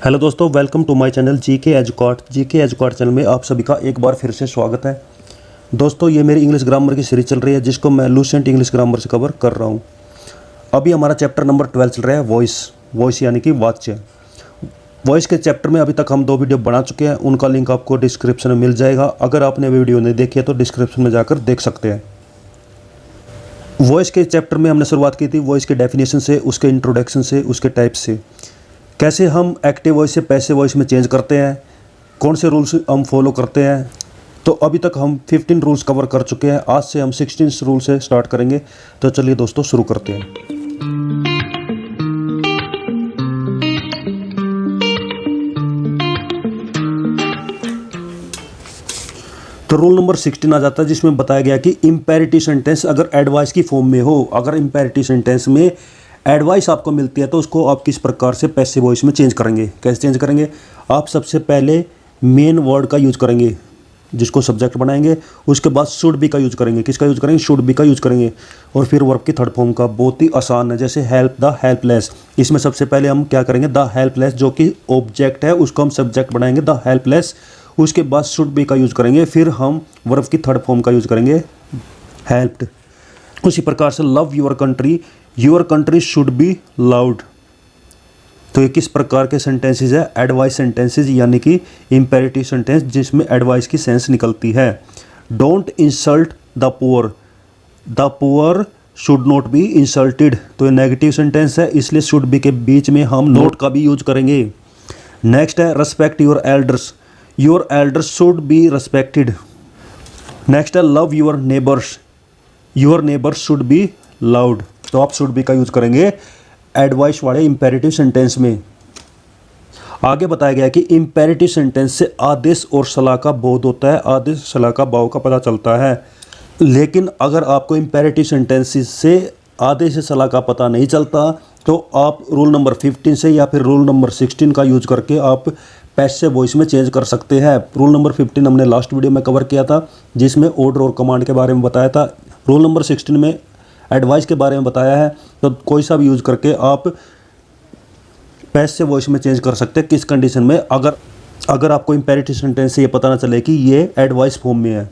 Hello दोस्तों, welcome to my channel GK educate channel में आप सभी का एक बार फिर से स्वागत है। दोस्तों, ये मेरी इंग्लिश ग्रामर की सीरीज चल रही है जिसको मैं लूसेंट इंग्लिश ग्रामर से कवर कर रहा हूँ। अभी हमारा चैप्टर नंबर 12 चल रहा है वॉइस यानी कि वाच्य। वॉइस के चैप्टर में अभी तक हम 2 वीडियो बना चुके हैं, उनका लिंक आपको डिस्क्रिप्शन में मिल जाएगा। अगर आपने वीडियो नहीं देखी है तो डिस्क्रिप्शन में जाकर देख सकते हैं। वॉइस के चैप्टर में हमने शुरुआत की थी वॉइस के डेफिनेशन से, उसके इंट्रोडक्शन से, उसके टाइप से, कैसे हम एक्टिव वॉइस से पैसिव वॉइस में चेंज करते हैं, कौन से रूल्स हम फॉलो करते हैं। तो अभी तक हम 15 रूल्स कवर कर चुके हैं। आज से हम 16 रूल से स्टार्ट करेंगे। तो चलिए दोस्तों शुरू करते हैं। तो रूल नंबर 16 आ जाता है जिसमें बताया गया कि इम्पेरेटिव सेंटेंस अगर एडवाइस की फॉर्म में हो, अगर इम्पेरेटिव सेंटेंस में एडवाइस आपको मिलती है तो उसको आप किस प्रकार से पैसिव वॉइस में चेंज करेंगे। कैसे चेंज करेंगे? आप सबसे पहले मेन वर्ड का यूज करेंगे जिसको सब्जेक्ट बनाएंगे। उसके बाद शुड बी का यूज करेंगे। किसका यूज करेंगे? शुड बी का यूज करेंगे। और फिर वर्ब की थर्ड फॉर्म का। बहुत ही आसान है। जैसे हेल्प द हेल्पलेस, इसमें सबसे पहले हम क्या करेंगे? द हेल्पलेस जो कि ऑब्जेक्ट है उसको हम सब्जेक्ट बनाएंगे द हेल्पलेस। उसके बाद शुड बी का यूज करेंगे। फिर हम वर्ब की थर्ड फॉर्म का यूज करेंगे हेल्प्ड। उसी प्रकार से love your country should be loved. तो ये किस प्रकार के सेंटेंसेस है? एडवाइस सेंटेंसेस यानी कि इंपेरेटिव सेंटेंस जिसमें एडवाइस की सेंस निकलती है। Don't insult the poor should not be insulted. तो ये नेगेटिव सेंटेंस है, इसलिए शुड बी के बीच में हम नॉट का भी यूज करेंगे। नेक्स्ट है respect your elders should be respected. Next है love your neighbours should be loved. तो आप शुड बी का यूज करेंगे एडवाइस वाले इंपेरेटिव सेंटेंस में। आगे बताया गया कि इंपेरेटिव सेंटेंस से आदेश और सलाह का बोध होता है, आदेश सलाह का भाव का पता चलता है। लेकिन अगर आपको इंपेरेटिव सेंटेंसेस से आदेश से सलाह का पता नहीं चलता तो आप रूल नंबर 15 से या फिर रूल नंबर 16 का यूज करके आप पैसिव वॉइस में चेंज कर सकते हैं। रूल नंबर 15 हमने लास्ट वीडियो में कवर किया था जिसमें ऑर्डर और कमांड के बारे में बताया था। रूल नंबर 16 में एडवाइस के बारे में बताया है। तो कोई सा भी यूज करके आप पैसिव वॉइस में चेंज कर सकते हैं। किस कंडीशन में? अगर आपको इंपेरेटिव सेंटेंस से ये पता ना चले कि ये एडवाइस फॉर्म में है।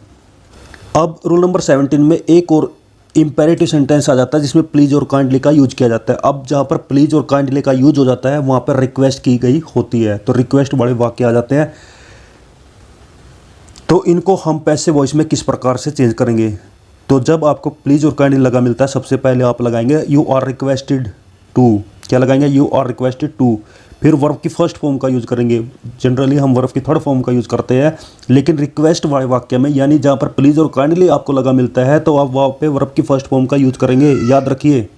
अब रूल नंबर 17 में एक और इंपेरेटिव सेंटेंस आ जाता है जिसमें प्लीज और काइंडली का यूज किया जाता है। अब जहाँ पर प्लीज और काइंडली का यूज हो जाता है वहाँ पर रिक्वेस्ट की गई होती है, तो रिक्वेस्ट वाले वाक्य आ जाते हैं। तो इनको हम पैसिव वॉइस में किस प्रकार से चेंज करेंगे? तो जब आपको प्लीज और काइंडली लगा मिलता है सबसे पहले आप लगाएंगे यू आर रिक्वेस्टेड टू। क्या लगाएंगे? You are requested to. फिर वर्ब की फर्स्ट फॉर्म का यूज करेंगे। जनरली हम वर्ब की थर्ड फॉर्म का यूज करते हैं, लेकिन रिक्वेस्ट वाले वाक्य में यानी जहाँ पर प्लीज और काइंडली आपको लगा मिलता है तो आप वहाँ पे वर्ब की फर्स्ट फॉर्म का यूज करेंगे। याद रखिए,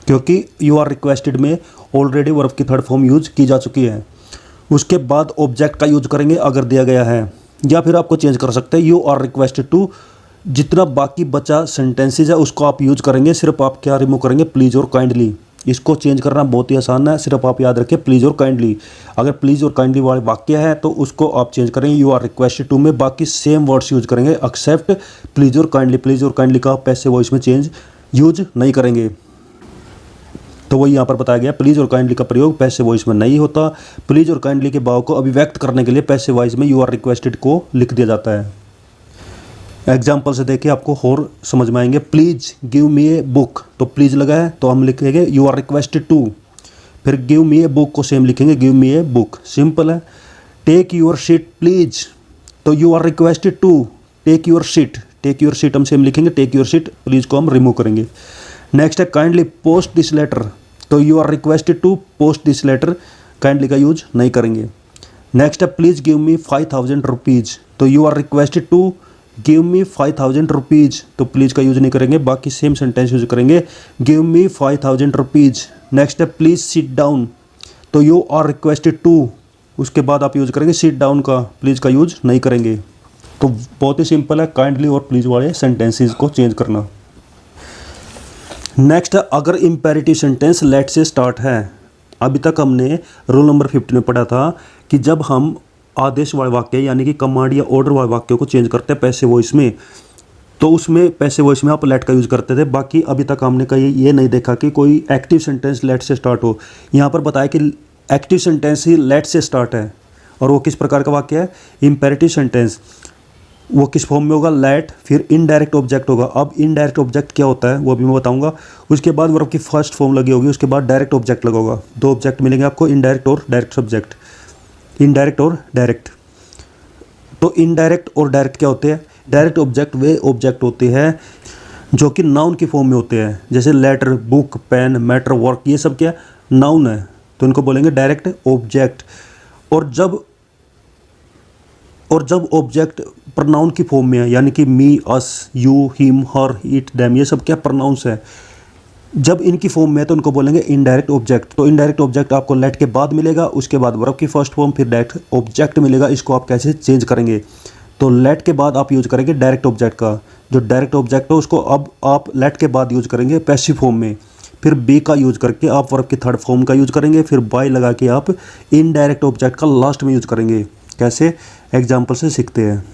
क्योंकि यू आर रिक्वेस्टेड में ऑलरेडी वर्ब की थर्ड फॉर्म यूज की जा चुकी है। उसके बाद ऑब्जेक्ट का यूज करेंगे अगर दिया गया है, या फिर आपको चेंज कर सकते हैं यू आर रिक्वेस्टेड टू। जितना बाकी बचा सेंटेंसेज है उसको आप यूज करेंगे। सिर्फ आप क्या रिमूव करेंगे? प्लीज और काइंडली। इसको चेंज करना बहुत ही आसान है, सिर्फ आप याद रखिए प्लीज और काइंडली। अगर प्लीज और काइंडली वाले वाक्य है तो उसको आप चेंज करेंगे यू आर रिक्वेस्टेड टू में। बाकी सेम वर्ड्स यूज करेंगे एक्सेप्ट प्लीज और काइंडली। प्लीज और काइंडली का पैसिव वॉइस में चेंज यूज नहीं करेंगे। तो वही यहाँ पर बताया गया, प्लीज और काइंडली का प्रयोग पैसिव वॉइस में नहीं होता। प्लीज और काइंडली के भाव को अभिव्यक्त करने के लिए पैसिव वॉइस में यू आर रिक्वेस्टेड को लिख दिया जाता है। एग्जाम्पल से देखिए आपको और समझ में आएंगे। Please give me a book, तो प्लीज लगा है तो हम लिखेंगे यू आर रिक्वेस्टेड टू। फिर गिव मी ए बुक को सेम लिखेंगे give me a book. Simple है। टेक योर सीट प्लीज, तो you are requested to take your seat. Take your seat हम सेम लिखेंगे टेक योर सीट। प्लीज को हम remove करेंगे। नेक्स्ट है काइंडली पोस्ट दिस लेटर, तो you are requested to post this letter. Kindly का use नहीं करेंगे। नेक्स्ट है प्लीज गिव मी 5000 रुपीज़, तो you are requested to give me 5000 rupees. तो प्लीज का यूज नहीं करेंगे, बाकी सेम सेंटेंस यूज करेंगे गिव मी 5000 रुपीज़। नेक्स्ट है प्लीज सिट डाउन, तो यू आर रिक्वेस्टेड टू। उसके बाद आप यूज करेंगे सिट डाउन का, प्लीज का यूज नहीं करेंगे। तो बहुत ही सिंपल है काइंडली और प्लीज वाले सेंटेंसेस को चेंज करना। नेक्स्ट है अगर इंपेरेटिव सेंटेंस लेट से स्टार्ट है। अभी तक हमने रूल नंबर 15 में पढ़ा था कि जब हम आदेश वाले वाक्य यानी कि कमांड या ऑर्डर वाले वाक्य को चेंज करते हैं पैसिव वॉइस में, तो उसमें पैसिव वॉइस में आप लेट का यूज़ करते थे। बाकी अभी तक हमने कहीं ये नहीं देखा कि कोई एक्टिव सेंटेंस लेट से स्टार्ट हो। यहाँ पर बताया कि एक्टिव सेंटेंस ही लेट से स्टार्ट है और वो किस प्रकार का वाक्य है, इम्पेरेटिव सेंटेंस। वो किस फॉर्म में होगा, लेट, फिर इनडायरेक्ट ऑब्जेक्ट होगा। अब इनडायरेक्ट ऑब्जेक्ट क्या होता है वो भी मैं बताऊंगा। उसके बाद वर्ब की फर्स्ट फॉर्म लगी होगी, उसके बाद डायरेक्ट ऑब्जेक्ट लगा होगा। दो ऑब्जेक्ट मिलेंगे आपको, इनडायरेक्ट और डायरेक्ट सब्जेक्ट, इनडायरेक्ट और डायरेक्ट। तो इनडायरेक्ट और डायरेक्ट क्या होते हैं, डायरेक्ट ऑब्जेक्ट वे ऑब्जेक्ट होते हैं जो कि नाउन की फॉर्म में होते हैं, जैसे letter, book, pen, matter, work, ये सब क्या नाउन है, तो इनको बोलेंगे डायरेक्ट ऑब्जेक्ट। और जब ऑब्जेक्ट प्रनाउन की फॉर्म में है, यानी कि me, us, you, him, her, it, them, ये सब क्या प्रनाउंस है, जब इनकी फॉर्म में है तो उनको बोलेंगे इनडायरेक्ट ऑब्जेक्ट। तो इनडायरेक्ट ऑब्जेक्ट आपको लेट के बाद मिलेगा, उसके बाद वर्ब की फर्स्ट फॉर्म, फिर डायरेक्ट ऑब्जेक्ट मिलेगा। इसको आप कैसे चेंज करेंगे, तो लेट के बाद आप यूज करेंगे डायरेक्ट ऑब्जेक्ट का। जो डायरेक्ट ऑब्जेक्ट है उसको अब आप लेट के बाद यूज करेंगे पैसिव फॉर्म में, फिर बी का यूज करके आप वर्ब की थर्ड फॉर्म का यूज करेंगे, फिर बाय लगा के आप इनडायरेक्ट ऑब्जेक्ट का लास्ट में यूज करेंगे। कैसे, एग्जाम्पल से सीखते हैं।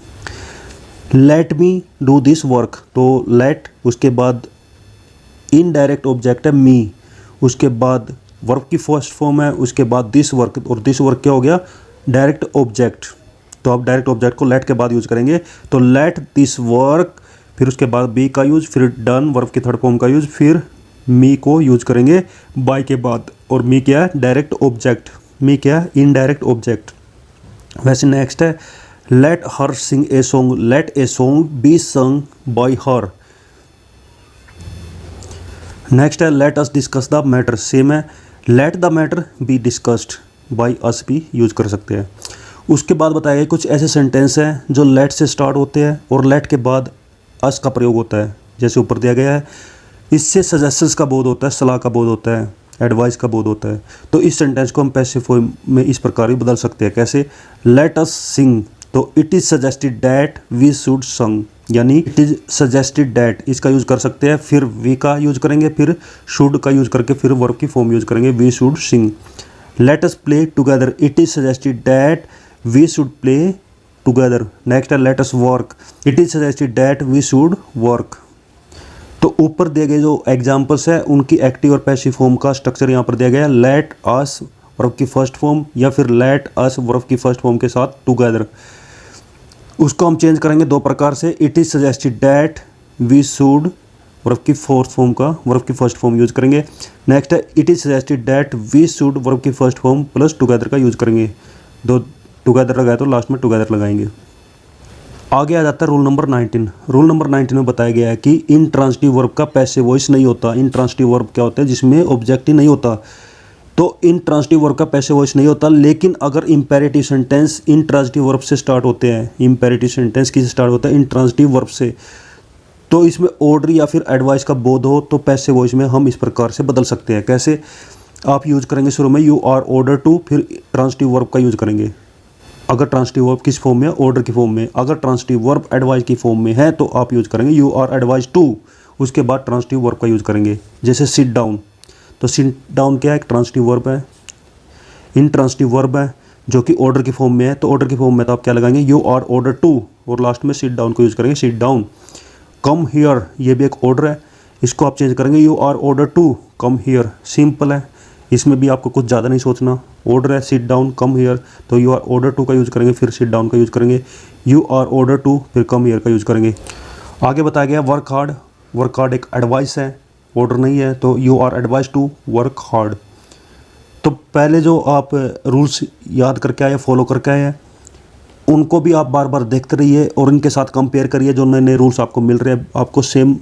Let me do this work, तो लेट, उसके बाद इनडायरेक्ट ऑब्जेक्ट है मी, उसके बाद वर्ब की फर्स्ट फॉर्म है, उसके बाद दिस वर्क, और दिस वर्क क्या हो गया, डायरेक्ट ऑब्जेक्ट। तो आप डायरेक्ट ऑब्जेक्ट को लेट के बाद यूज करेंगे, तो लेट दिस वर्क, फिर उसके बाद बी का यूज, फिर डन वर्ब की थर्ड फॉर्म का यूज, फिर मी को यूज करेंगे बाय के बाद। और मी क्या है, डायरेक्ट ऑब्जेक्ट, मी क्या है, इनडायरेक्ट ऑब्जेक्ट। वैसे नेक्स्ट है let her sing a song, let a song be sung by her. Next है let us discuss the matter, same है, let the matter be discussed by us भी use कर सकते हैं। उसके बाद बताया गया कुछ ऐसे सेंटेंस हैं जो लेट से स्टार्ट होते हैं और लेट के बाद अस का प्रयोग होता है, जैसे ऊपर दिया गया है। इससे सजेशंस का बोध होता है, सलाह का बोध होता है, एडवाइस का बोध होता है। तो इस सेंटेंस को हम पैसिव फॉर्म में इस प्रकार भी बदल सकते हैं। कैसे, लेट अस सिंग, तो it is suggested that we should sung, यानी इट इज़ सजेस्टेड दैट, इसका यूज कर सकते हैं, फिर वी का यूज करेंगे, फिर शुड का यूज करके फिर वर्ब की फॉर्म यूज करेंगे, we should sing. Let us play together, it is suggested that we should play together. Next है let us work, it is suggested that we should work. तो ऊपर दिए गए जो एग्जाम्पल्स है उनकी एक्टिव और पैसिव फॉर्म का स्ट्रक्चर यहाँ पर दिया गया है। लेट अस वर्ब की फर्स्ट फॉर्म, या फिर लेट अस वर्ब की फर्स्ट फॉर्म के साथ टुगेदर। उसको हम चेंज करेंगे दो प्रकार से, it is suggested that we should verb की फोर्थ फॉर्म का वर्ब की फर्स्ट फॉर्म यूज करेंगे। नेक्स्ट है it is suggested that we should verb की फर्स्ट फॉर्म प्लस टुगेदर का यूज करेंगे। दो टुगेदर लगाए तो लास्ट में टुगेदर लगाएंगे। आगे आ जाता है रूल नंबर 19। रूल नंबर 19 में बताया गया है कि इंट्रांसिटिव वर्ब का पैसिव वॉइस नहीं होता। इंट्रांसिटिव वर्ब क्या होता है, जिसमें ऑब्जेक्ट ही नहीं होता। तो इंट्रांसिटिव वर्ब का पैसिव वॉइस नहीं होता, लेकिन अगर इंपेरेटिव सेंटेंस इंट्रांसिटिव वर्ब से स्टार्ट होते हैं, इंपेरेटिव सेंटेंस किससे स्टार्ट होता है, इंट्रांसिटिव वर्ब से, तो इसमें ऑर्डर या फिर एडवाइस का बोध हो तो पैसिव वॉइस में हम इस प्रकार से बदल सकते हैं। कैसे, आप यूज करेंगे शुरू में यू आर ऑर्डर टू, फिर ट्रांसिटिव वर्ब का यूज करेंगे। अगर ट्रांसिटिव वर्ब किस फॉर्म में है, ऑर्डर की फॉर्म में। अगर ट्रांसिटिव वर्ब एडवाइस की फॉर्म में है तो आप यूज करेंगे यू आर एडवाइज टू, उसके बाद ट्रांसिटिव वर्ब का यूज करेंगे। जैसे सिट डाउन, तो सिट डाउन क्या है, एक ट्रांसिटिव वर्ब है, इंट्रांसिटिव वर्ब है जो कि ऑर्डर की फॉर्म में है। तो ऑर्डर की फॉर्म में तो आप क्या लगाएंगे, यू आर ऑर्डर टू, और लास्ट में सिट डाउन को यूज करेंगे, सिट डाउन। कम हियर, ये भी एक ऑर्डर है, इसको आप चेंज करेंगे you are order to come here. Simple है, इसमें भी आपको कुछ ज़्यादा नहीं सोचना। ऑर्डर है सिट डाउन कम हियर, तो यू आर ऑर्डर टू का यूज़ करेंगे, फिर सिट डाउन का यूज़ करेंगे, यू आर ऑर्डर टू, फिर कम हियर का यूज़ करेंगे। आगे बताया गया वर्क हार्ड। वर्क हार्ड एक एडवाइस है, ऑर्डर नहीं है, तो you are advise to work hard. तो पहले जो आप रूल्स याद करके आए, फॉलो करके आए हैं, उनको भी आप बार बार देखते रहिए और इनके साथ कंपेयर करिए। जो नए नए रूल्स आपको मिल रहे हैं आपको सेम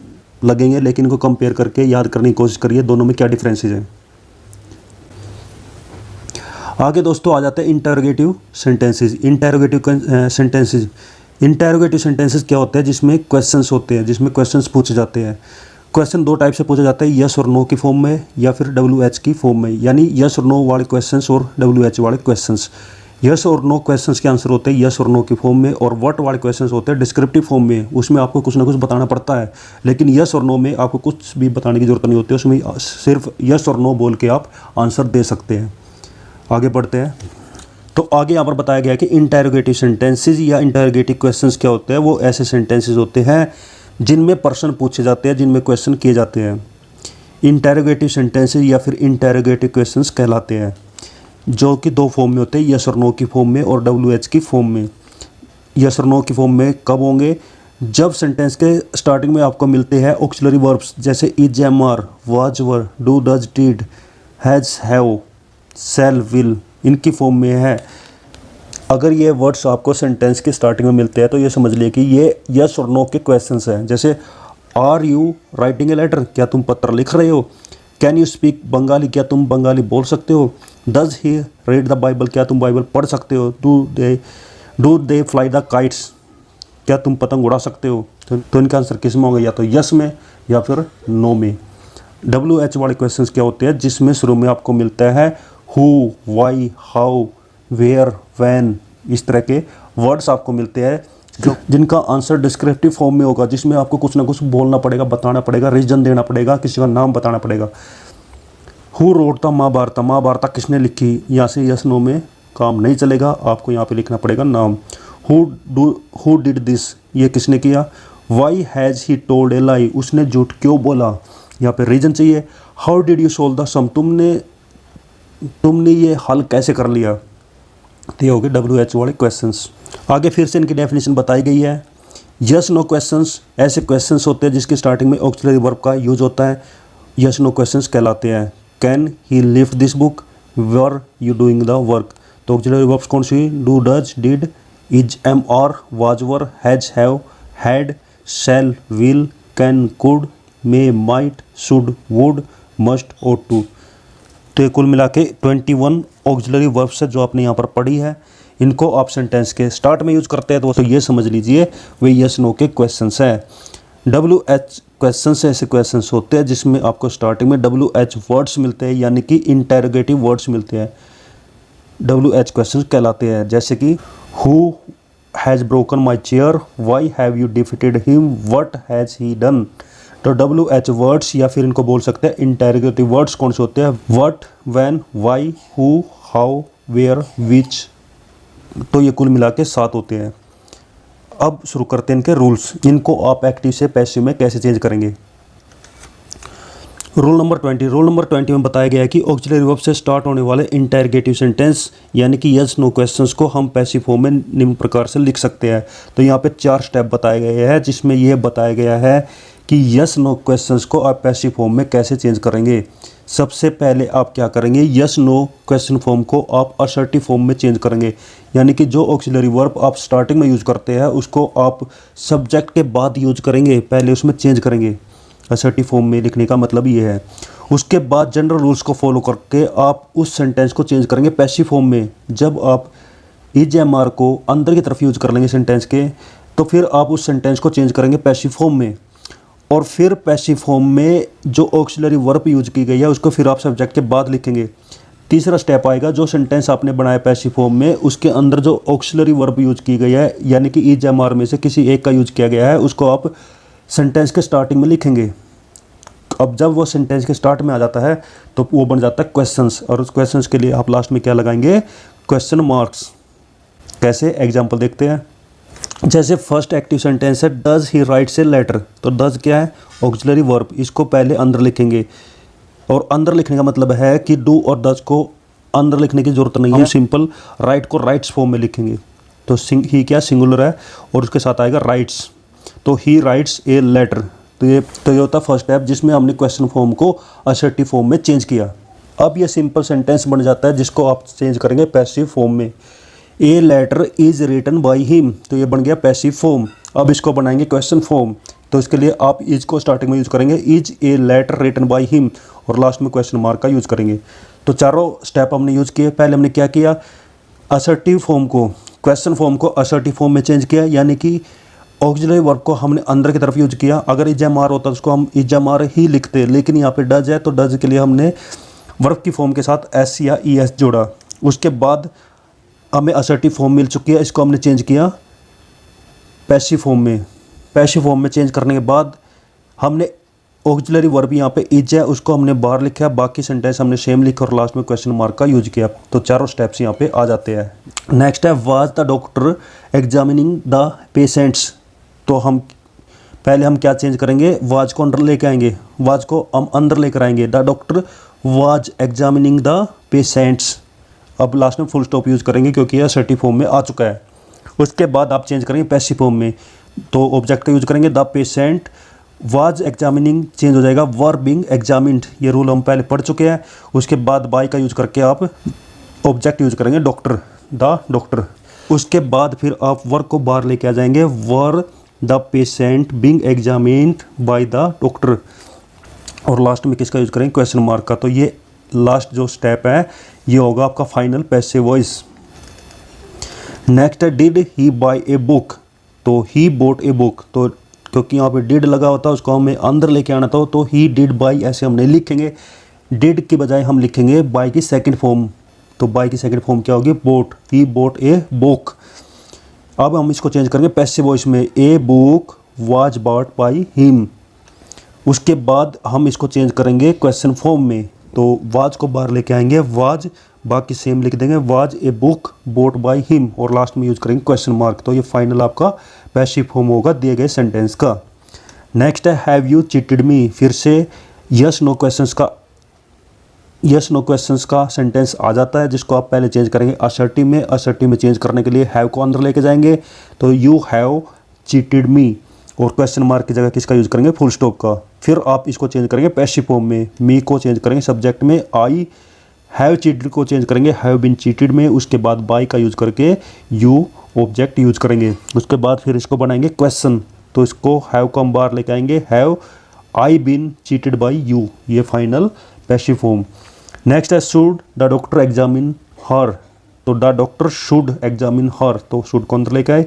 लगेंगे, लेकिन इनको कंपेयर करके याद करने की कोशिश करिए दोनों में क्या डिफरेंसेस हैं। आगे दोस्तों आ जाते हैं इंटरोगेटिव सेंटेंसेस। इंटरोगेटिव सेंटेंसेस क्या होते हैं, जिसमें क्वेश्चंस होते हैं, जिसमें क्वेश्चंस पूछे जाते हैं। क्वेश्चन दो टाइप से पूछे जाते हैं, यस और नो की फॉर्म में या फिर WH की फॉर्म में, यानी यस और नो वाले क्वेश्चंस और WH वाले क्वेश्चंस। यस और नो क्वेश्चंस के आंसर होते हैं यस और नो की फॉर्म में, और व्हाट वाले क्वेश्चंस होते हैं डिस्क्रिप्टिव फॉर्म में। उसमें आपको कुछ ना कुछ बताना पड़ता है, लेकिन यस और नो में आपको कुछ भी बताने की जरूरत नहीं होती है। उसमें सिर्फ यस और नो बोल के आप आंसर दे सकते हैं। आगे बढ़ते हैं। तो आगे यहाँ पर बताया गया है कि इंटरोगेटिव सेंटेंसेस या इंटरोगेटिव क्वेश्चंस क्या होते हैं। वो ऐसे सेंटेंसेस होते हैं जिनमें प्रश्न पूछे जाते हैं, जिनमें क्वेश्चन किए जाते हैं। इंटरोगेटिव सेंटेंसेस या फिर इंटरोगेटिव क्वेश्चंस कहलाते हैं। जो कि दो फॉर्म में होते हैं, यस और नो की फॉर्म में और डब्ल्यू एच की फॉर्म में। यस और नो की फॉर्म में कब होंगे? जब सेंटेंस के स्टार्टिंग में आपको मिलते हैं ऑक्सिलरी वर्ब्स, जैसे is, am, are, was, were, do, does, did, has, have, shall, will, इनकी फॉर्म में है। अगर ये वर्ड्स आपको सेंटेंस के स्टार्टिंग में मिलते हैं तो ये समझ लिए कि ये यस और नो के क्वेश्चंस हैं। जैसे are you writing a letter, क्या तुम पत्र लिख रहे हो? कैन यू स्पीक बंगाली, क्या तुम बंगाली बोल सकते हो? Does he read the Bible, क्या तुम बाइबल पढ़ सकते हो? Do they fly the kites, क्या तुम पतंग उड़ा सकते हो? तो इनका आंसर किस में होगा? या तो यस में या फिर नो में। डब्ल्यू एच वाले क्वेश्चंस क्या होते हैं? जिसमें शुरू में आपको मिलता है who, why, how, where, when, इस तरह के वर्ड्स आपको मिलते हैं जो जिनका आंसर डिस्क्रिप्टिव फॉर्म में होगा, जिसमें आपको कुछ ना कुछ बोलना पड़ेगा, बताना पड़ेगा, रीजन देना पड़ेगा, किसी का नाम बताना पड़ेगा। Who wrote the Mahabharata, Mahabharata किसने लिखी? यहाँ से यस नो में काम नहीं चलेगा, आपको यहाँ पे लिखना पड़ेगा नाम। हु डिड दिस, ये किसने किया? Why has he told a lie, उसने झूठ क्यों बोला? यहाँ पे रीजन चाहिए। How did you solve the sum, तुमने ये हल कैसे कर लिया? तो ये हो गए डब्ल्यू एच वाले क्वेश्चंस। आगे फिर से इनकी डेफिनेशन बताई गई है। यस नो क्वेश्चंस ऐसे क्वेश्चंस होते हैं जिसकी स्टार्टिंग में ऑक्सिलरी वर्ब का यूज होता है, यस नो क्वेश्चंस कहलाते हैं। Can he lift this book, were you doing the work, तो ऑक्सिलरी वर्ब्स कौन सी? Do, does, did, is, am, are, was, were, has, have, had, shall, will, can, could, may, might, should, would, must और to. तो ये कुल मिला के 21 auxiliary verbs है जो आपने यहाँ पर पढ़ी है। इनको आप सेंटेंस के स्टार्ट में यूज करते हैं तो ये समझ लीजिए वे यस नो के क्वेश्चंस हैं। डब्ल्यू एच क्वेश्चंस ऐसे क्वेश्चंस होते हैं जिसमें आपको स्टार्टिंग में डब्ल्यू एच वर्ड्स मिलते हैं, यानी कि इंटेरोगेटिव वर्ड्स मिलते हैं, डब्ल्यू एच क्वेश्चंस कहलाते हैं। जैसे कि who has broken my chair, why have you defeated him, what has he done. तो डब्ल्यू एच वर्ड्स या फिर इनको बोल सकते हैं इंटेरोगेटिव वर्ड्स कौन से होते हैं? What, when, why, who, how, where, which. तो ये कुल मिला के 7 होते हैं। अब शुरू करते हैं इनके रूल्स। इनको आप एक्टिव से पैसिव में कैसे चेंज करेंगे। रूल नंबर 20 में बताया गया है कि ऑक्सिलरी वर्ब से स्टार्ट होने वाले इंटेरोगेटिव सेंटेंस यानी कि यस नो क्वेश्चंस को हम पैसिव फॉर्म में निम्न प्रकार से लिख सकते हैं। तो यहाँ पे 4 स्टेप बताए गए हैं जिसमें यह बताया गया है कि यस नो क्वेश्चंस को आप पैसिव फॉर्म में कैसे चेंज करेंगे। सबसे पहले आप क्या करेंगे? यस नो क्वेश्चन फॉर्म को आप असर्टिव फॉर्म में चेंज करेंगे, यानी कि जो ऑक्सिलरी वर्ब आप स्टार्टिंग में यूज करते हैं उसको आप सब्जेक्ट के बाद यूज करेंगे, पहले उसमें चेंज करेंगे। असर्टिव फॉर्म में लिखने का मतलब ये है। उसके बाद जनरल रूल्स को फॉलो करके आप उस सेंटेंस को चेंज करेंगे पैसिव फॉर्म में। जब आप इज, एम, आर को अंदर की तरफ यूज कर लेंगे सेंटेंस के, तो फिर आप उस सेंटेंस को चेंज करेंगे पैसिव फॉर्म में। और फिर पैसिव फॉर्म में जो ऑक्सिलरी वर्ब यूज की गई है उसको फिर आप सब्जेक्ट के बाद लिखेंगे। तीसरा स्टेप आएगा, जो सेंटेंस आपने बनाया पैसिव फॉर्म में उसके अंदर जो ऑक्सिलरी वर्ब यूज की गई है यानी कि इज, एम, आर में से किसी एक का यूज किया गया है उसको आप सेंटेंस के स्टार्टिंग में लिखेंगे। अब जब वो सेंटेंस के स्टार्ट में आ जाता है तो वो बन जाता है क्वेश्चंस, और उस क्वेश्चंस के लिए आप लास्ट में क्या लगाएंगे? Question marks. कैसे? एग्जाम्पल देखते हैं। जैसे फर्स्ट एक्टिव सेंटेंस है does he writes a letter, तो डज क्या है? ऑक्सिलरी वर्ब, इसको पहले अंदर लिखेंगे। और अंदर लिखने का मतलब है कि डू और डज को अंदर लिखने की जरूरत नहीं है, हम सिंपल राइट को राइट्स फॉर्म में लिखेंगे। तो ही क्या सिंगुलर है और उसके साथ आएगा राइट्स, तो ही राइट्स ए लेटर। तो ये होता फर्स्ट स्टेप जिसमें हमने क्वेश्चन फॉर्म को असर्टिव फॉर्म में चेंज किया। अब ये सिंपल सेंटेंस बन जाता है जिसको आप चेंज करेंगे पैसिव फॉर्म में। A letter is written by him, तो ये बन गया पैसिव फॉर्म। अब इसको बनाएंगे क्वेश्चन फॉर्म, तो इसके लिए आप इज को स्टार्टिंग में यूज करेंगे, is a letter written by him, और लास्ट में क्वेश्चन मार्क का यूज करेंगे। तो चारों स्टेप हमने यूज किए। पहले हमने क्या किया? असर्टिव फॉर्म को, क्वेश्चन फॉर्म को असर्टिव फॉर्म में चेंज किया, यानी कि ऑक्सिलरी वर्ब को हमने अंदर की तरफ यूज किया। अगर इज, एम, आर होता तो उसको हम इज, एम, आर ही लिखते, लेकिन यहाँ पे डज है तो डज के लिए हमने वर्ब की फॉर्म के साथ एस या ई एस जोड़ा। उसके बाद हमें असर्टिव फॉर्म मिल चुकी है, इसको हमने चेंज किया पैसिव फॉर्म में। पैसिव फॉर्म में चेंज करने के बाद हमने ऑक्सिलरी वर्ब यहाँ पे इज है उसको हमने बाहर लिखा, बाकी सेंटेंस हमने सेम लिखा और लास्ट में क्वेश्चन मार्क का यूज किया। तो चारों स्टेप्स यहाँ पे आ जाते हैं। नेक्स्ट है was the doctor examining the patients, तो हम क्या चेंज करेंगे? वाज को अंदर लेके आएंगे, वाज को हम अंदर लेकर आएंगे। The doctor was examining the patients, अब लास्ट में फुल स्टॉप यूज़ करेंगे क्योंकि यह असर्टिव फॉर्म में आ चुका है। उसके बाद आप चेंज करेंगे पैसिव फॉर्म में, तो ऑब्जेक्ट का यूज़ करेंगे the patient was examining, change हो जाएगा वर बीइंग एग्जामिन्ड, ये रूल हम पहले पढ़ चुके हैं। उसके बाद बाय का यूज़ करके आप ऑब्जेक्ट यूज़ करेंगे डॉक्टर, द डॉक्टर। उसके बाद फिर आप वर्क को बाहर लेके आ जाएंगे, were the patient being examined by the doctor. और लास्ट में किसका यूज़ करेंगे, क्वेश्चन मार्क का। तो ये लास्ट जो स्टेप है ये होगा आपका फाइनल पैसिव वॉइस। नेक्स्ट है did he buy a book, तो ही बोट ए बुक, तो क्योंकि यहाँ पे डिड लगा होता है उसको हमें अंदर लेके आना था, तो ही डिड बाय ऐसे हम नहीं लिखेंगे, डिड की बजाय हम लिखेंगे बाय की सेकंड फॉर्म। तो बाय की सेकंड फॉर्म क्या होगी, boat, he boat a book. अब हम इसको चेंज करेंगे पैसिव वॉइस में, a book was bought by him. उसके बाद हम इसको चेंज करेंगे क्वेश्चन फॉर्म में, तो वाज को बाहर लेके आएंगे, वाज बाकी सेम लिख देंगे, was a book boat by him, और लास्ट में यूज़ करेंगे क्वेश्चन मार्क। तो ये फाइनल आपका पैसिव फॉर्म होगा दिए गए सेंटेंस का। नेक्स्ट है हैव यू चीटेड मी, फिर से यस नो क्वेश्चंस का, यस नो क्वेश्चंस का सेंटेंस आ जाता है जिसको आप पहले चेंज करेंगे असर्टिव में। असर्टिव में चेंज करने के लिए हैव को अंदर लेके जाएंगे, तो यू हैव चीटेड मी, और क्वेश्चन मार्क की जगह किसका यूज़ करेंगे, फुल स्टॉप का। फिर आप इसको चेंज करेंगे पैसिव फॉर्म में, मी को चेंज करेंगे सब्जेक्ट में, आई हैव चीटेड को चेंज करेंगे हैव बीन चीटेड में। उसके बाद बाय का यूज़ करके यू ऑब्जेक्ट यूज़ करेंगे। उसके बाद फिर इसको बनाएंगे क्वेश्चन, तो इसको हैव को हम बाहर लेके आएंगे, have I been cheated by you, ये फाइनल पैसिव फॉर्म। नेक्स्ट है should the doctor examine her, तो the doctor should examine her, तो शुड को अंदर लेके आए,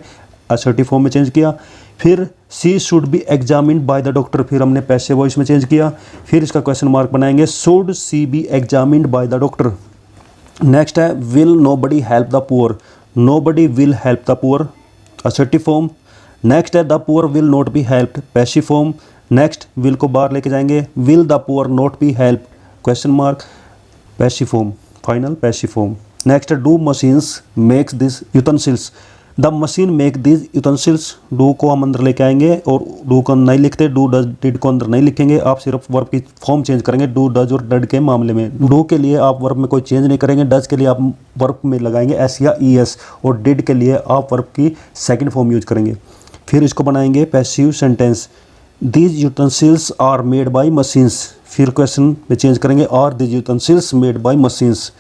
असर्टिव फॉर्म में चेंज किया। फिर she should be examined by the doctor, फिर हमने पैसिव वॉइस में चेंज किया। फिर इसका क्वेश्चन मार्क बनाएंगे, should she be examined by the doctor. Next है will nobody help the poor, nobody will help the poor, assertive form. Next है the poor will not be helped, passive form. Next will को बाहर लेके जाएंगे, will the poor not be help, question mark, passive form, final passive form. Next है do machines makes this utensils, the machine make this utensils, do को हम अंदर लेके आएंगे और डू को नहीं लिखते, डू डज डिड को अंदर नहीं लिखेंगे, आप सिर्फ वर्ब की फॉर्म चेंज करेंगे डू डज और डड के मामले में। डू के लिए आप वर्ब में कोई चेंज नहीं करेंगे, डज के लिए आप वर्ब में लगाएंगे एस या ई एस, और डिड के लिए आप वर्ब की सेकंड फॉर्म यूज करेंगे। फिर इसको बनाएंगे passive sentence, these utensils are made by machines, फिर क्वेश्चन में चेंज करेंगे are these utensils made by machines.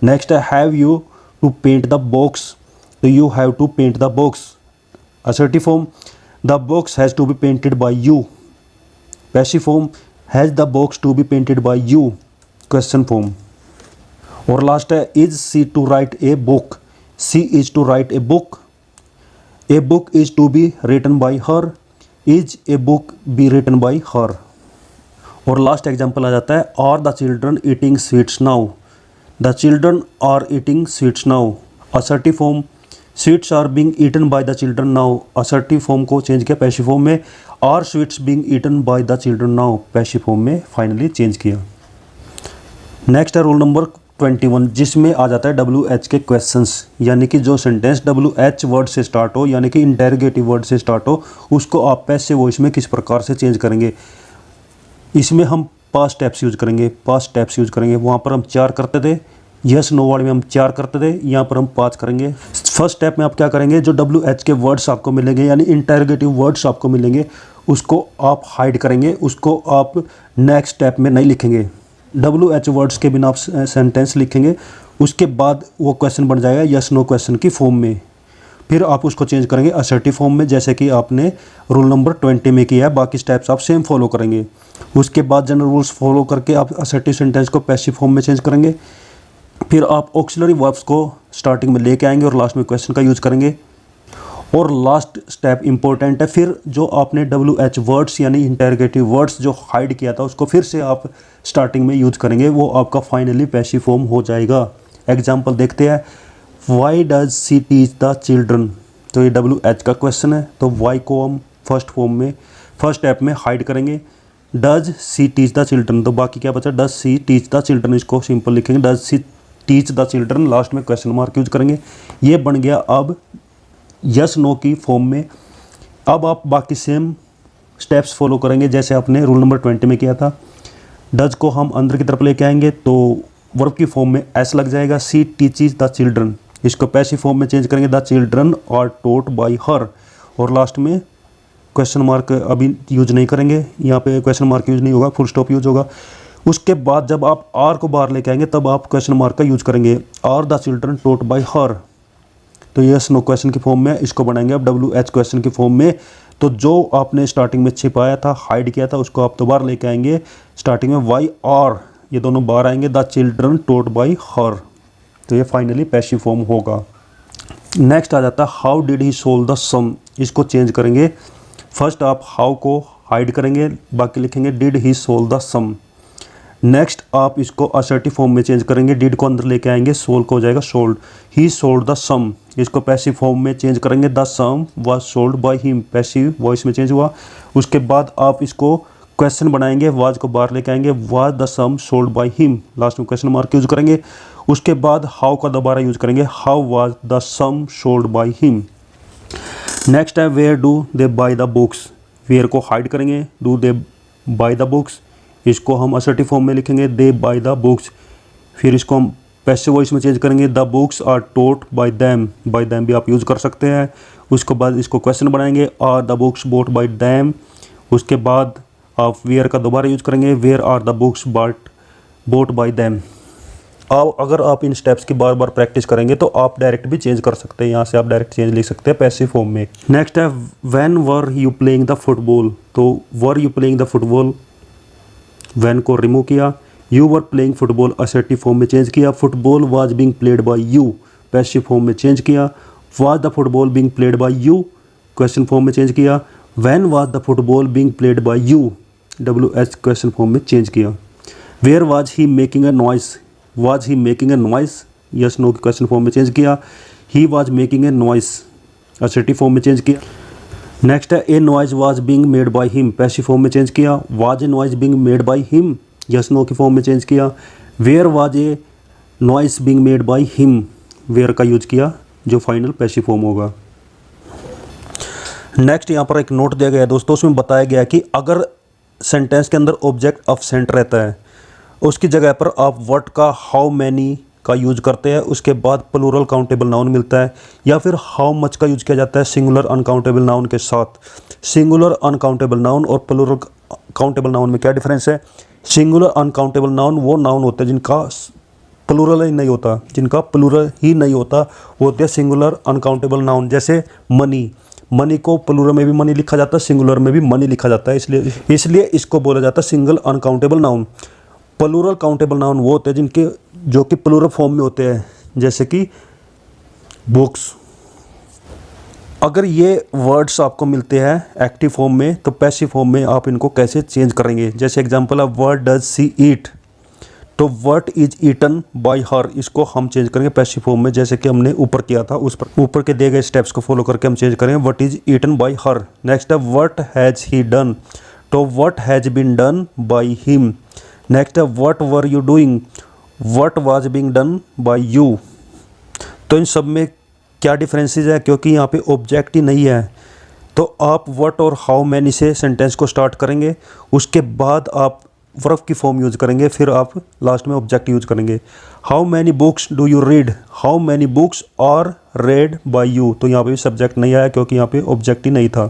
Next है have you to paint the box, तो you have to paint the box, assertive form, the box has to be painted by you, passive form, has the box to be painted by you, question form। और last है is she to write a book, she is to write a book is to be written by her, is a book be written by her। और last example आ जाता है are the children eating sweets now, the children are eating sweets now, assertive form, sweets are being eaten by the children now, assertive form को change किया passive form में, are sweets being eaten by the children now, passive form में finally change किया। Next है rule number 21, जिसमें आ जाता है WH के क्वेश्चंस, यानी कि जो सेंटेंस WH वर्ड से स्टार्ट हो, यानी कि इंटेरोगेटिव वर्ड से स्टार्ट हो, उसको आप पैसिव वॉइस में किस प्रकार से चेंज करेंगे। इसमें हम पास्ट टेप्स यूज करेंगे, पास्ट टेप्स यूज करेंगे। वहाँ पर हम 4 करते थे, यस नो वाले में हम 4 करते थे, यहाँ पर हम 5 करेंगे। फर्स्ट स्टेप में आप क्या करेंगे, जो WH के वर्ड्स आपको मिलेंगे यानी इंटेरोगेटिव वर्ड्स आपको मिलेंगे, उसको आप हाइड करेंगे, उसको आप नेक्स्ट स्टेप में नहीं लिखेंगे। WH वर्ड्स के बिना आप सेंटेंस लिखेंगे, उसके बाद वो क्वेश्चन बन जाएगा यस नो क्वेश्चन की फॉर्म में। फिर आप उसको चेंज करेंगे असर्टिव फॉर्म में, जैसे कि आपने रूल नंबर 20 में किया है। बाकी स्टेप्स आप सेम फॉलो करेंगे। उसके बाद जनरल रूल्स फॉलो करके आप असर्टिव सेंटेंस को पैसिव फॉर्म में चेंज करेंगे। फिर आप ऑक्सिलरी वर्ब्स को स्टार्टिंग में लेके आएंगे और लास्ट में क्वेश्चन का यूज़ करेंगे। और लास्ट स्टेप इंपॉर्टेंट है, फिर जो आपने WH वर्ड्स यानी इंटेरोगेटिव वर्ड्स जो हाइड किया था उसको फिर से आप स्टार्टिंग में यूज़ करेंगे, वो आपका फाइनली पैसिव फॉर्म हो जाएगा। एग्जाम्पल देखते हैं, why does she teach the children, तो ये WH का क्वेश्चन है, तो वाई को हम फर्स्ट फॉर्म में फर्स्ट स्टेप में हाइड करेंगे। Does she teach the children, तो बाकी क्या बचा, does she teach the children, इसको सिंपल लिखेंगे does she teach the children, last में क्वेश्चन मार्क यूज करेंगे। ये बन गया अब यस नो की फॉर्म में। अब आप बाकी सेम स्टेप्स फॉलो करेंगे जैसे आपने रूल नंबर 20 में किया था। डज को हम अंदर की तरफ लेके आएंगे, तो वर्ब की फॉर्म में एस लग जाएगा। सी टीचेस द चिल्ड्रन, इसको पैसिव फॉर्म में चेंज करेंगे, the children are taught by her. और लास्ट में क्वेश्चन मार्क अभी यूज नहीं करेंगे, यहाँ पे क्वेश्चन मार्क यूज नहीं होगा, फुल स्टॉप यूज होगा। उसके बाद जब आप आर को बाहर लेके आएंगे तब आप क्वेश्चन मार्क का यूज करेंगे, are the children taught by her. तो यस नो क्वेश्चन की फॉर्म में इसको बनाएंगे आप डब्ल्यू एच क्वेश्चन की फॉर्म में। तो जो आपने स्टार्टिंग में छिपाया था, हाइड किया था, उसको आप दोबारा लेके आएंगे स्टार्टिंग में वाई आर, ये दोनों बाहर आएंगे, the children taught by her. तो ये फाइनली पैसिव फॉर्म होगा। नेक्स्ट आ जाता है how did he solve the sum, इसको चेंज करेंगे। फर्स्ट आप हाउ को हाइड करेंगे, बाकी लिखेंगे did he solve the sum. Next आप इसको असर्टिव फॉर्म में चेंज करेंगे, डिड को अंदर लेके आएंगे, सोल्व को हो जाएगा solved. He solved the sum, इसको पैसिव फॉर्म में चेंज करेंगे, the sum was solved by him, passive voice में चेंज हुआ। उसके बाद आप इसको क्वेश्चन बनाएंगे, वाज को बाहर लेके आएंगे, was the sum solved by him, last में क्वेश्चन मार्क यूज करेंगे। उसके बाद हाउ का दोबारा यूज करेंगे, how was the sum solved by him. Next है where do they buy the books, where को हाइड करेंगे, do they buy the books, इसको हम असर्टिव फॉर्म में लिखेंगे, दे बाय द बुक्स। फिर इसको हम पैसिव वॉइस में चेंज करेंगे, the books are taught by them, by them भी आप यूज़ कर सकते हैं। उसके बाद इसको क्वेश्चन बनाएंगे, are the books bought by them. उसके बाद आप वेयर का दोबारा यूज करेंगे, where are the books bought by them. अब अगर आप इन स्टेप्स की बार बार प्रैक्टिस करेंगे तो आप डायरेक्ट भी चेंज कर सकते हैं, यहाँ से आप डायरेक्ट चेंज लिख सकते हैं पैसिव फॉर्म में। नेक्स्ट है when were you playing the football, तो were you playing the football, when को रिमूव किया, you were playing football assertive form में चेंज किया, football was being played by you passive form में change किया, was the football being played by you question form में change किया, when was the football being played by you W H question form में change किया। Where was he making a noise, was he making a noise, yes no question form में change किया, he was making a noise assertive form में change किया। Next है a noise was being made by him passive form में change किया, was a noise being made by him yes no की form में change किया। Where was a noise being made by him, where का use किया जो final passive form होगा। Next यहाँ पर एक नोट दिया गया है दोस्तों, उसमें बताया गया है कि अगर सेंटेंस के अंदर ऑब्जेक्ट अब्सेंट रहता है उसकी जगह पर आप व्हाट का हाउ मैनी का यूज करते हैं, उसके बाद प्लूरल काउंटेबल नाउन मिलता है, या फिर हाउ मच का यूज किया जाता है सिंगुलर अनकाउंटेबल नाउन के साथ। सिंगुलर अनकाउंटेबल नाउन और प्लूरल काउंटेबल नाउन में क्या डिफरेंस है? सिंगुलर अनकाउंटेबल नाउन वो नाउन होते हैं जिनका प्लूरल ही नहीं होता, जिनका प्लूरल ही नहीं होता वो होते हैं सिंगुलर अनकाउंटेबल नाउन। जैसे मनी, मनी को प्लूरल में भी मनी लिखा जाता है, सिंगुलर में भी मनी लिखा जाता है, इसलिए इसको बोला जाता है single uncountable noun. Plural countable noun वो होते हैं जिनके जो कि प्लूरल फॉर्म में होते हैं, जैसे कि बुक्स। अगर ये वर्ड्स आपको मिलते हैं एक्टिव फॉर्म में तो पैसिव फॉर्म में आप इनको कैसे चेंज करेंगे? जैसे एग्जांपल है व्हाट डज सी ईट, तो what is eaten by her, इसको हम चेंज करेंगे पैसिव फॉर्म में, जैसे कि हमने ऊपर किया था उस पर ऊपर के दिए गए स्टेप्स को फॉलो करके हम चेंज करेंगे what is eaten by her. Next है व्हाट हैज ही डन, तो what has been done by him. Next है what were you doing, what was being done by you. तो इन सब में क्या डिफरेंसेस है? क्योंकि यहाँ पे ऑब्जेक्ट ही नहीं है तो आप व्हाट और हाउ मैनी से सेंटेंस को स्टार्ट करेंगे, उसके बाद आप वर्ब की फॉर्म यूज करेंगे, फिर आप लास्ट में ऑब्जेक्ट यूज करेंगे। How many books do you read, how many books are read by you, तो यहाँ पे भी सब्जेक्ट नहीं आया क्योंकि यहाँ पे ऑब्जेक्ट ही नहीं था।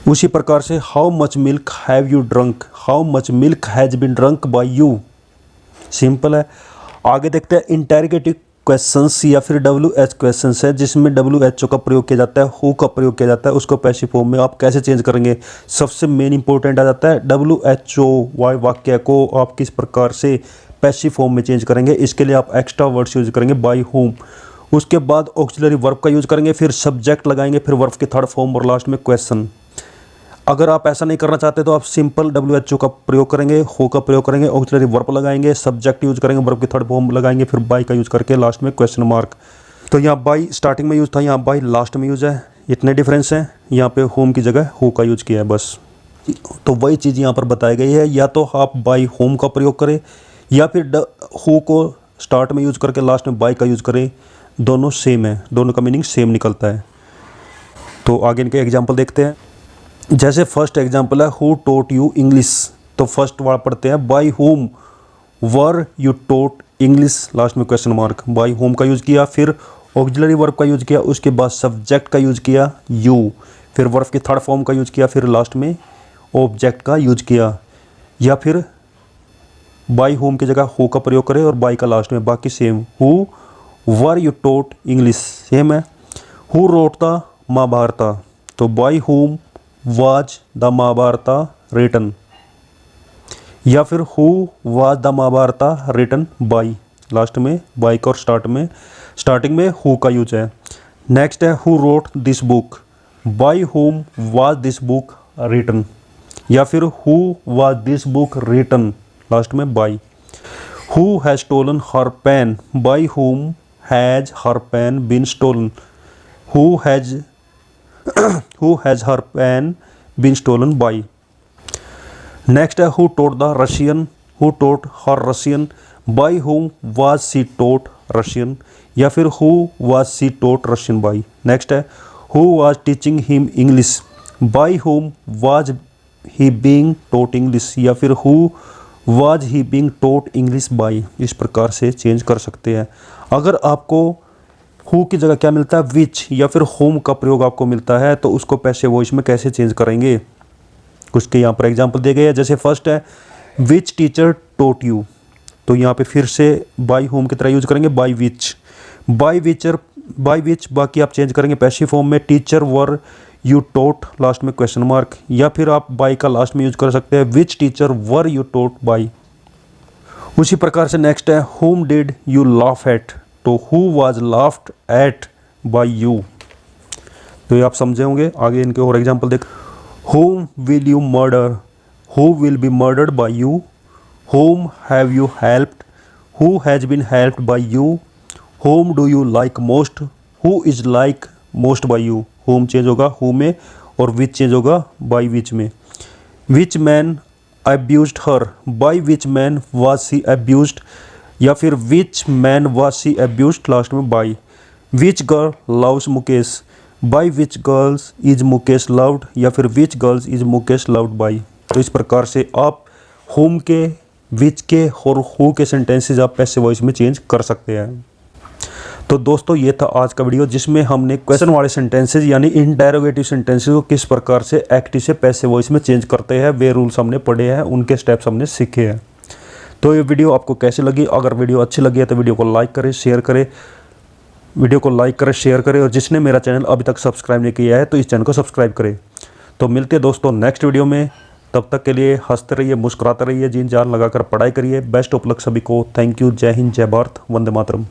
उसी प्रकार से how much milk have you drunk, how much milk has been drunk by you, simple है। आगे देखते हैं इंटेरोगेटिव क्वेश्चंस या फिर WH क्वेश्चंस है जिसमें WHO का प्रयोग किया जाता है, हु का प्रयोग किया जाता है, उसको पैसिव फॉर्म में आप कैसे चेंज करेंगे? सबसे मेन इंपॉर्टेंट आ जाता है WHO वाक्य को आप किस प्रकार से पैसिव फॉर्म में चेंज करेंगे। इसके लिए आप एक्स्ट्रा वर्ड्स यूज करेंगे बाय हुम, उसके बाद ऑक्सिलरी वर्ब का यूज करेंगे, फिर सब्जेक्ट लगाएंगे, फिर वर्ब की थर्ड फॉर्म और लास्ट में क्वेश्चन। अगर आप ऐसा नहीं करना चाहते तो आप सिंपल WHO का प्रयोग करेंगे, हो का प्रयोग करेंगे, ऑक्सिलरी वर्ब लगाएंगे, सब्जेक्ट यूज करेंगे, वर्ब की थर्ड फॉर्म लगाएंगे, फिर बाय का यूज करके लास्ट में क्वेश्चन मार्क। तो यहाँ बाय स्टार्टिंग में यूज था, यहाँ बाय लास्ट में यूज है, इतने डिफरेंस हैं। यहाँ पे होम की जगह हो का यूज किया है बस। तो वही चीज़ यहाँ पर बताई गई है, या तो आप बाय होम का प्रयोग करें या फिर हो को स्टार्ट में यूज करके लास्ट में बाय का यूज करें, दोनों सेम है, दोनों का मीनिंग सेम निकलता है। तो आगे इनके एग्जाम्पल देखते हैं। जैसे फर्स्ट एग्जाम्पल है हु टोट यू इंग्लिश, तो फर्स्ट वर्ड पढ़ते हैं by whom were you taught English last में क्वेश्चन मार्क, बाय होम का यूज़ किया, फिर ऑक्सिलरी वर्ब का यूज़ किया, उसके बाद सब्जेक्ट का यूज़ किया यू, फिर वर्ब की थर्ड फॉर्म का यूज़ किया, फिर लास्ट में ऑब्जेक्ट का यूज़ किया, या फिर बाय होम की जगह हु का प्रयोग करें और बाय का लास्ट में, बाकी same. Who were you taught English same है। हु रोट द महाभारता, तो by whom was the Mahabharata written, या फिर who was the Mahabharata written by, last में बाय का और स्टार्टिंग में हु का यूज है। नेक्स्ट है who wrote this book, by whom was this book written, या फिर who was this book written, last में by. Who has stolen her pen, by whom has her pen been stolen, who has her pen been stolen by. Next है who taught the Russian, who taught her Russian, by whom was she taught Russian, या फिर who was she taught Russian by. Next है who was teaching him English, by whom was he being taught English, या फिर who was he being taught English by. इस प्रकार से change कर सकते हैं। अगर आपको हु की जगह क्या मिलता है विच या फिर होम का प्रयोग आपको मिलता है, तो उसको पैसिव वॉइस में कैसे चेंज करेंगे, कुछ के यहाँ पर एग्जाम्पल दिए गए हैं। जैसे फर्स्ट है विच टीचर टोट यू, तो यहाँ पे फिर से बाय होम की तरह यूज करेंगे बाय विच, बाय विच बाकी आप चेंज करेंगे पैसिव फॉर्म में, teacher were you taught last में क्वेश्चन मार्क, या फिर आप बाय का लास्ट में यूज कर सकते हैं which teacher were you taught by. उसी प्रकार से नेक्स्ट है whom did you laugh at, तो who was laughed at by you. तो ये आप समझे होंगे। आगे इनके और एग्जाम्पल देख, whom will you murder, who will be murdered by you, whom have you helped, who has been helped by you, whom do you like most, who is like most by you. whom change होगा who में और which change होगा by which में। which man abused her, by which man was she abused, या फिर which man was she abused last में by। which girl loves Mukesh, by which girls is Mukesh loved, या फिर which girls is Mukesh loved by। तो इस प्रकार से आप whom के, which के और who के सेंटेंसेज आप पैसिव वॉइस में चेंज कर सकते हैं। तो दोस्तों ये था आज का वीडियो, जिसमें हमने क्वेश्चन वाले सेंटेंसेज यानी इंटेरोगेटिव सेंटेंसेज को किस प्रकार से एक्टिव से पैसिव वॉइस में चेंज करते हैं, वे रूल्स हमने पढ़े हैं, उनके स्टेप्स हमने सीखे हैं। तो ये वीडियो आपको कैसे लगी? अगर वीडियो अच्छी लगी है तो वीडियो को लाइक करें, शेयर करें, शेयर करें, और जिसने मेरा चैनल अभी तक सब्सक्राइब नहीं किया है तो इस चैनल को सब्सक्राइब करें। तो मिलते हैं दोस्तों नेक्स्ट वीडियो में, तब तक के लिए हंसते रहिए, मुस्कुराते रहिए, जी जान लगाकर पढ़ाई करिए। बेस्ट ऑफ लक सभी को। Thank you. जय हिंद, जय भारत, वंदे मातरम।